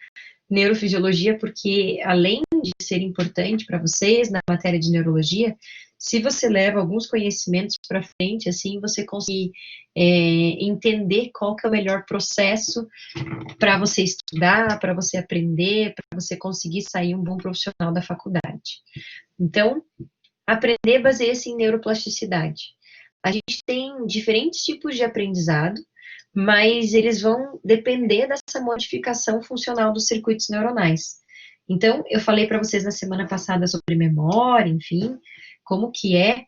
neurofisiologia, porque além de ser importante para vocês na matéria de neurologia, se você leva alguns conhecimentos para frente, assim, você consegue entender qual que é o melhor processo para você estudar, para você aprender, para você conseguir sair um bom profissional da faculdade. Então, aprender baseia-se em neuroplasticidade. A gente tem diferentes tipos de aprendizado, mas eles vão depender dessa modificação funcional dos circuitos neuronais. Então, eu falei para vocês na semana passada sobre memória, enfim, como que é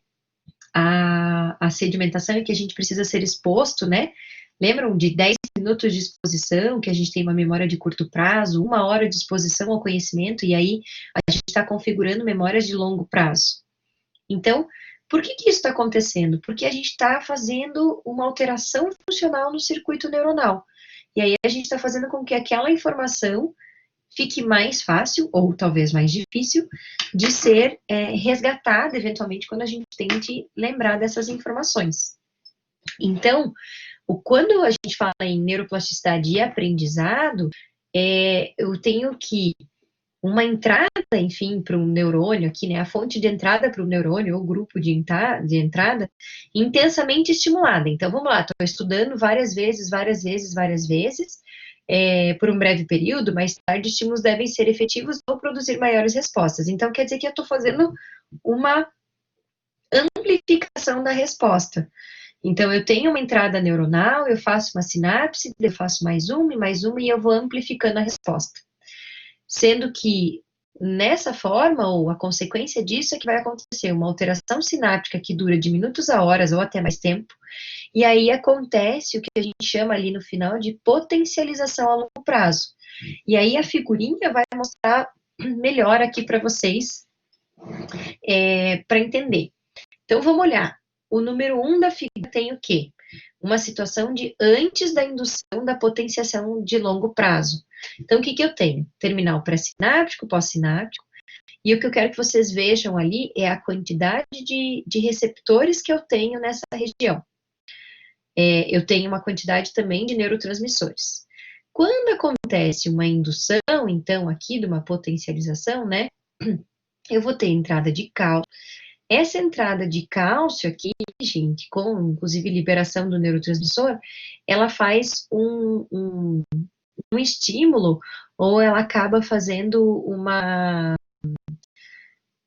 a sedimentação e que a gente precisa ser exposto, né? Lembram de 10 minutos de exposição, que a gente tem uma memória de curto prazo, 1 hora de exposição ao conhecimento, e aí a gente está configurando memórias de longo prazo. Então, por que isso está acontecendo? Porque a gente está fazendo uma alteração funcional no circuito neuronal. E aí a gente está fazendo com que aquela informação fique mais fácil, ou talvez mais difícil, de ser resgatada, eventualmente, quando a gente tente lembrar dessas informações. Então, quando a gente fala em neuroplasticidade e aprendizado, eu tenho que uma entrada, enfim, para um neurônio aqui, né, a fonte de entrada para o neurônio, ou grupo de entrada, intensamente estimulada. Então, vamos lá, estou estudando várias vezes, por um breve período, mais tarde, estímulos devem ser efetivos ou produzir maiores respostas. Então, quer dizer que eu estou fazendo uma amplificação da resposta. Então, eu tenho uma entrada neuronal, eu faço uma sinapse, eu faço mais uma, e eu vou amplificando a resposta. Sendo que, nessa forma, ou a consequência disso é que vai acontecer uma alteração sináptica que dura de minutos a horas ou até mais tempo, e aí acontece o que a gente chama ali no final de potencialização a longo prazo. E aí a figurinha vai mostrar melhor aqui para vocês, para entender. Então, vamos olhar. O número 1 da figura tem o quê? Uma situação de antes da indução da potenciação de longo prazo. Então, o que eu tenho? Terminal pré-sináptico, pós-sináptico, e o que eu quero que vocês vejam ali é a quantidade de receptores que eu tenho nessa região. Eu tenho uma quantidade também de neurotransmissores. Quando acontece uma indução, então, aqui de uma potencialização, né, eu vou ter entrada de cálcio. Essa entrada de cálcio aqui, gente, com inclusive liberação do neurotransmissor, ela faz um estímulo, ou ela acaba fazendo uma...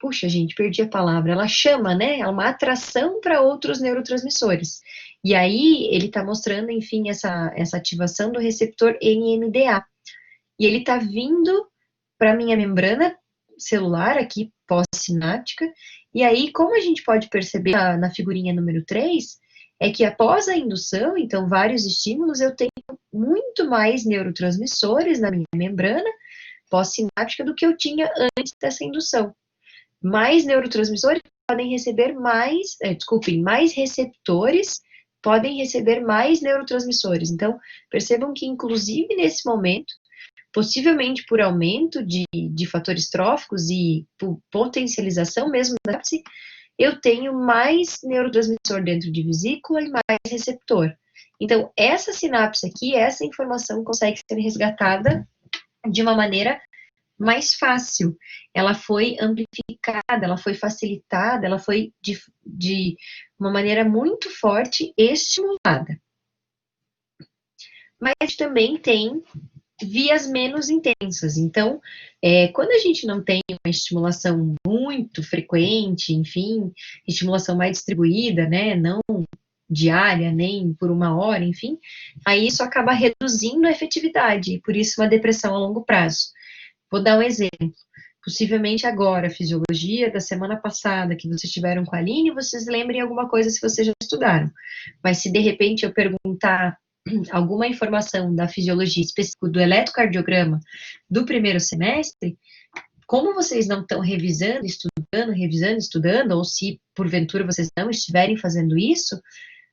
Puxa, gente, perdi a palavra. Ela chama, né? É uma atração para outros neurotransmissores. E aí, ele está mostrando, enfim, essa ativação do receptor NMDA. E ele está vindo para a minha membrana celular, aqui, pós-sináptica. E aí, como a gente pode perceber na figurinha número 3, é que após a indução, então, vários estímulos, eu tenho muito mais neurotransmissores na minha membrana pós-sináptica do que eu tinha antes dessa indução. Mais neurotransmissores podem receber mais, mais receptores podem receber mais neurotransmissores. Então, percebam que, inclusive, nesse momento, possivelmente por aumento de fatores tróficos e por potencialização mesmo da sinapse, eu tenho mais neurotransmissor dentro de vesícula e mais receptor. Então, essa sinapse aqui, essa informação consegue ser resgatada de uma maneira mais fácil. Ela foi amplificada, ela foi facilitada, ela foi de uma maneira muito forte estimulada. Mas também tem vias menos intensas. Então, quando a gente não tem uma estimulação muito frequente, enfim, estimulação mais distribuída, né, não diária, nem por 1 hora, enfim, aí isso acaba reduzindo a efetividade, e por isso uma depressão a longo prazo. Vou dar um exemplo. Possivelmente agora, fisiologia da semana passada, que vocês tiveram com a Aline, vocês lembrem alguma coisa se vocês já estudaram. Mas se de repente eu perguntar alguma informação da fisiologia específica do eletrocardiograma do primeiro semestre, como vocês não estão revisando, estudando, ou se porventura vocês não estiverem fazendo isso,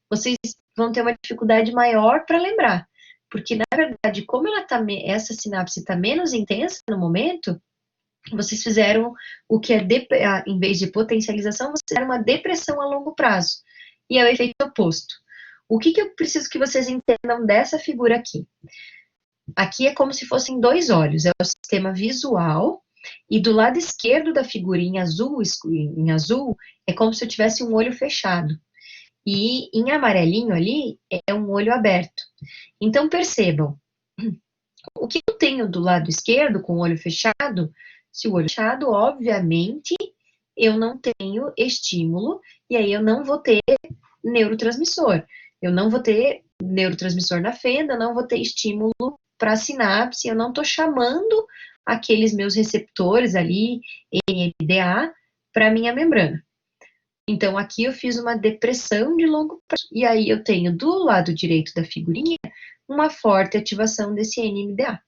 vocês vão ter uma dificuldade maior para lembrar. Porque, na verdade, como essa sinapse está menos intensa no momento, vocês fizeram o que em vez de potencialização, vocês fizeram uma depressão a longo prazo. E é o efeito oposto. O que eu preciso que vocês entendam dessa figura aqui? Aqui é como se fossem dois olhos, é o sistema visual, e do lado esquerdo da figura em azul, é como se eu tivesse um olho fechado. E em amarelinho ali é um olho aberto. Então percebam, o que eu tenho do lado esquerdo com o olho fechado? Se o olho fechado, obviamente, eu não tenho estímulo, e aí eu não vou ter neurotransmissor. Eu não vou ter neurotransmissor na fenda, não vou ter estímulo para a sinapse, eu não estou chamando aqueles meus receptores ali, NMDA, para a minha membrana. Então, aqui eu fiz uma depressão de longo prazo. E aí eu tenho do lado direito da figurinha uma forte ativação desse NMDA.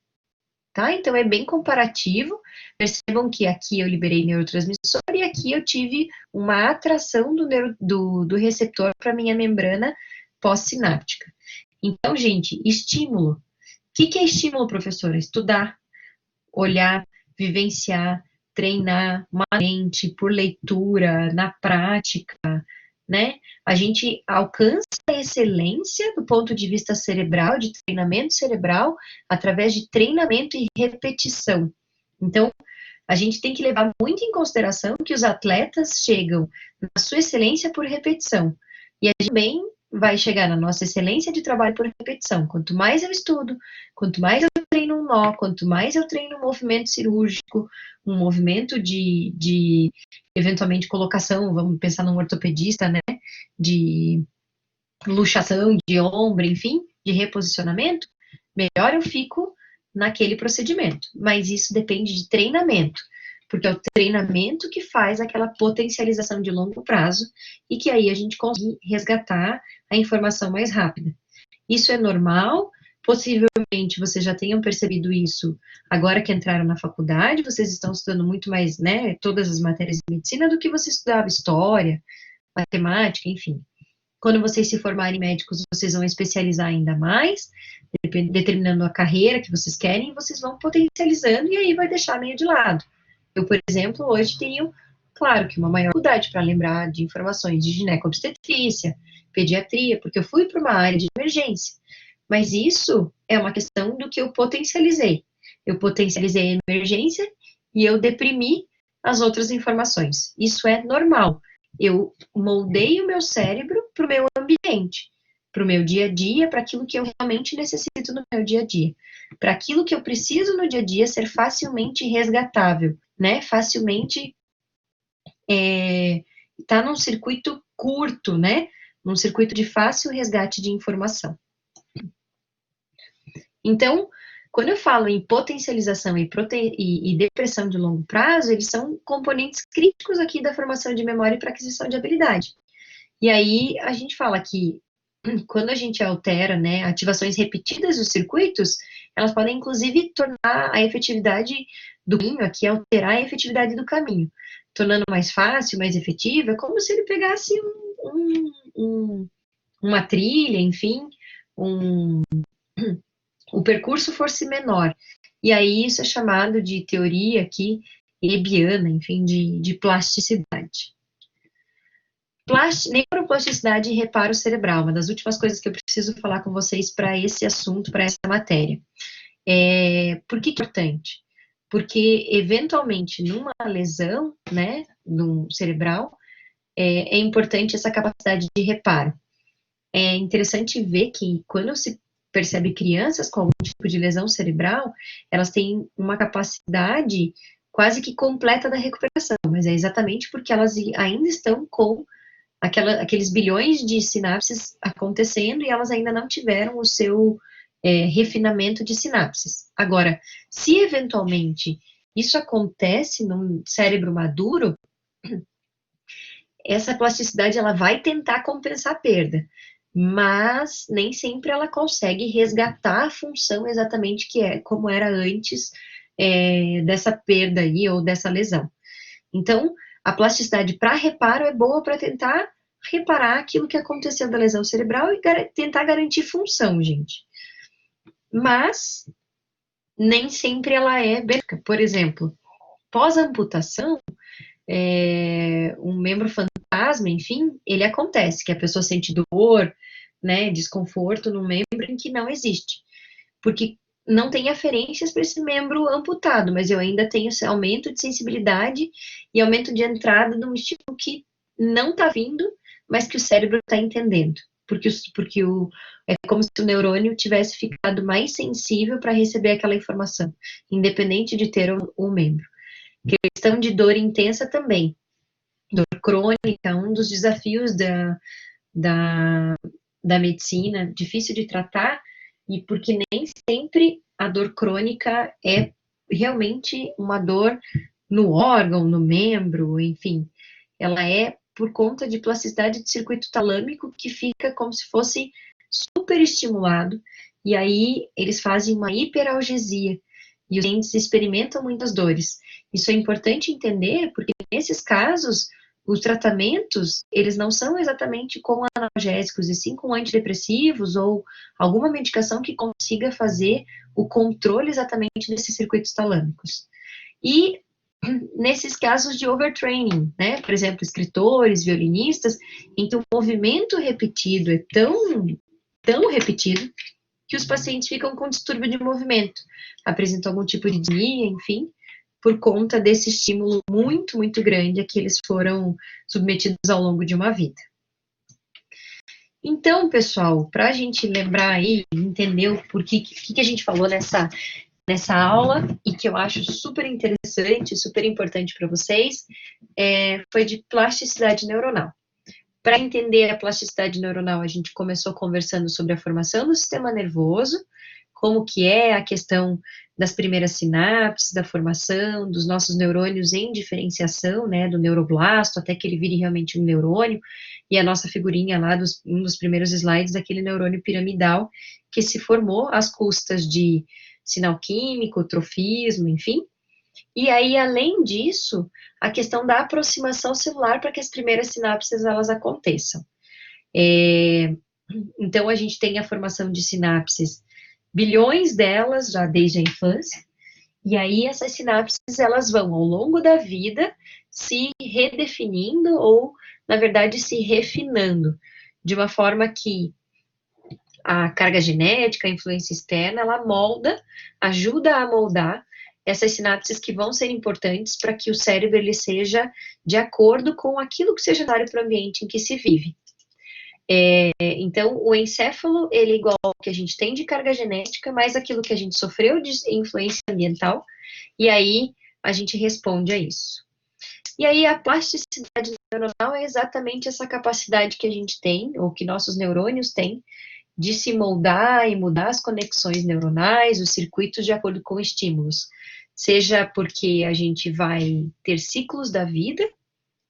Tá? Então, é bem comparativo. Percebam que aqui eu liberei neurotransmissor e aqui eu tive uma atração do receptor para minha membrana pós-sináptica. Então, gente, estímulo. O que é estímulo, professora? Estudar, olhar, vivenciar, treinar mente por leitura, na prática, né? A gente alcança a excelência do ponto de vista cerebral, de treinamento cerebral, através de treinamento e repetição. Então, a gente tem que levar muito em consideração que os atletas chegam na sua excelência por repetição. E a gente também vai chegar na nossa excelência de trabalho por repetição. Quanto mais eu estudo, quanto mais eu treino um nó, quanto mais eu treino um movimento cirúrgico, um movimento de eventualmente colocação, vamos pensar num ortopedista, né, de luxação de ombro, enfim, de reposicionamento, melhor eu fico naquele procedimento. Mas isso depende de treinamento, porque é o treinamento que faz aquela potencialização de longo prazo e que aí a gente consegue resgatar a informação mais rápida. Isso é normal, possivelmente vocês já tenham percebido isso agora que entraram na faculdade, vocês estão estudando muito mais, né, todas as matérias de medicina do que você estudava história, matemática, enfim. Quando vocês se formarem médicos, vocês vão especializar ainda mais, determinando a carreira que vocês querem, vocês vão potencializando e aí vai deixar meio de lado. Eu, por exemplo, hoje tenho, claro que uma maior dificuldade para lembrar de informações de ginecobstetrícia, pediatria, porque eu fui para uma área de emergência. Mas isso é uma questão do que eu potencializei. Eu potencializei a emergência e eu deprimi as outras informações. Isso é normal. Eu moldei o meu cérebro para o meu ambiente, para o meu dia a dia, para aquilo que eu realmente necessito no meu dia a dia, para aquilo que eu preciso no dia a dia ser facilmente resgatável, né? Facilmente tá num circuito curto, né? Num circuito de fácil resgate de informação. Então, quando eu falo em potencialização e depressão de longo prazo, eles são componentes críticos aqui da formação de memória e para aquisição de habilidade. E aí a gente fala que quando a gente altera, né, ativações repetidas dos circuitos, elas podem inclusive tornar a efetividade do caminho, aqui alterar a efetividade do caminho, tornando mais fácil, mais efetivo, é como se ele pegasse uma trilha, enfim, o percurso fosse menor. E aí isso é chamado de teoria aqui Hebbiana, enfim, de plasticidade. Neuroplasticidade e reparo cerebral, uma das últimas coisas que eu preciso falar com vocês para esse assunto, para essa matéria. Por que é importante? Porque, eventualmente, numa lesão, né, no cerebral, é importante essa capacidade de reparo. É interessante ver que, quando se percebe crianças com algum tipo de lesão cerebral, elas têm uma capacidade quase que completa da recuperação, mas é exatamente porque elas ainda estão com aqueles bilhões de sinapses acontecendo e elas ainda não tiveram o seu refinamento de sinapses. Agora, se eventualmente isso acontece num cérebro maduro, essa plasticidade ela vai tentar compensar a perda, mas nem sempre ela consegue resgatar a função exatamente que é como era antes dessa perda aí ou dessa lesão. Então, a plasticidade para reparo é boa para tentar reparar aquilo que aconteceu da lesão cerebral e tentar garantir função, gente. Mas nem sempre ela é benéfica. Por exemplo, pós-amputação, um membro fantasma, enfim, ele acontece, que a pessoa sente dor, né, desconforto no membro em que não existe, porque não tem aferências para esse membro amputado, mas eu ainda tenho esse aumento de sensibilidade e aumento de entrada de um estímulo que não está vindo, mas que o cérebro está entendendo, é como se o neurônio tivesse ficado mais sensível para receber aquela informação, independente de ter o membro. Questão de dor intensa também. Dor crônica, um dos desafios da, da medicina, difícil de tratar, e porque nem sempre a dor crônica é realmente uma dor no órgão, no membro, enfim. Ela é por conta de plasticidade de circuito talâmico que fica como se fosse super estimulado, e aí eles fazem uma hiperalgesia, e os pacientes experimentam muitas dores. Isso é importante entender, porque nesses casos, os tratamentos, eles não são exatamente com analgésicos, e sim com antidepressivos ou alguma medicação que consiga fazer o controle exatamente desses circuitos talâmicos. E nesses casos de overtraining, né, por exemplo, escritores, violinistas, em que o movimento repetido é tão repetido, que os pacientes ficam com distúrbio de movimento, apresentam algum tipo de disnia, enfim, por conta desse estímulo muito, muito grande a que eles foram submetidos ao longo de uma vida. Então, pessoal, para a gente lembrar aí, entender o porquê, que a gente falou nessa aula, e que eu acho super interessante, super importante para vocês, foi de plasticidade neuronal. Para entender a plasticidade neuronal, a gente começou conversando sobre a formação do sistema nervoso, como que é a questão das primeiras sinapses, da formação dos nossos neurônios em diferenciação, né, do neuroblasto, até que ele vire realmente um neurônio, e a nossa figurinha lá, um dos primeiros slides, daquele neurônio piramidal, que se formou às custas de sinal químico, trofismo, enfim. E aí, além disso, a questão da aproximação celular para que as primeiras sinapses, elas aconteçam. Então, a gente tem a formação de sinapses, bilhões delas já desde a infância, e aí essas sinapses, elas vão, ao longo da vida, se redefinindo ou, na verdade, se refinando, de uma forma que a carga genética, a influência externa, ela molda, ajuda a moldar essas sinapses que vão ser importantes para que o cérebro ele seja de acordo com aquilo que seja necessário para o ambiente em que se vive. Então, o encéfalo, ele é igual ao que a gente tem de carga genética, mais aquilo que a gente sofreu de influência ambiental, e aí a gente responde a isso. E aí a plasticidade neuronal é exatamente essa capacidade que a gente tem, ou que nossos neurônios têm, de se moldar e mudar as conexões neuronais, os circuitos de acordo com estímulos. Seja porque a gente vai ter ciclos da vida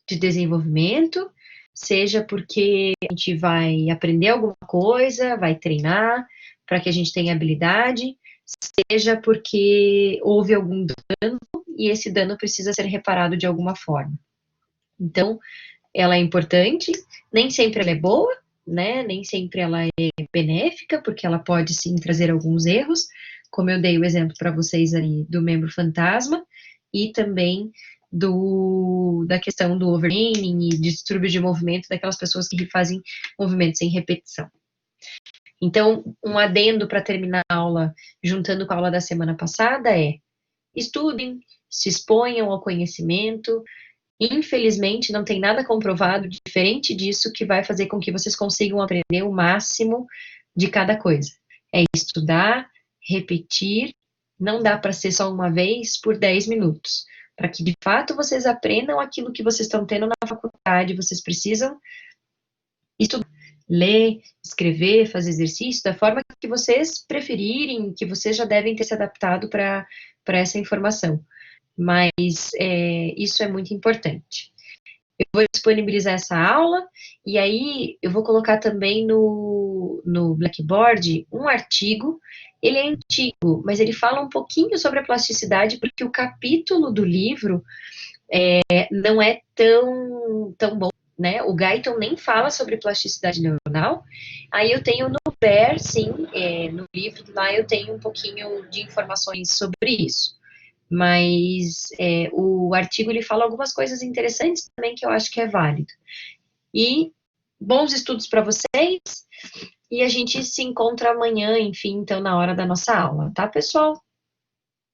de desenvolvimento, seja porque a gente vai aprender alguma coisa, vai treinar para que a gente tenha habilidade, seja porque houve algum dano e esse dano precisa ser reparado de alguma forma. Então, ela é importante, nem sempre ela é boa, né? Nem sempre ela é benéfica, porque ela pode sim trazer alguns erros, como eu dei o exemplo para vocês ali do membro fantasma, e também da questão do overtraining e distúrbio de movimento daquelas pessoas que fazem movimentos em repetição. Então, um adendo para terminar a aula, juntando com a aula da semana passada, estudem, se exponham ao conhecimento. Infelizmente, não tem nada comprovado diferente disso que vai fazer com que vocês consigam aprender o máximo de cada coisa. É estudar, repetir, não dá para ser só uma vez por 10 minutos. Para que, de fato, vocês aprendam aquilo que vocês estão tendo na faculdade, vocês precisam estudar, ler, escrever, fazer exercício, da forma que vocês preferirem, que vocês já devem ter se adaptado para essa informação. Mas isso é muito importante. Eu vou disponibilizar essa aula, e aí eu vou colocar também no Blackboard um artigo. Ele é antigo, mas ele fala um pouquinho sobre a plasticidade, porque o capítulo do livro não é tão bom, né? O Guyton nem fala sobre plasticidade neuronal. Aí eu tenho no BER, sim, no livro lá eu tenho um pouquinho de informações sobre isso. Mas o artigo ele fala algumas coisas interessantes também que eu acho que é válido. E bons estudos para vocês e a gente se encontra amanhã, enfim, então, na hora da nossa aula, tá, pessoal?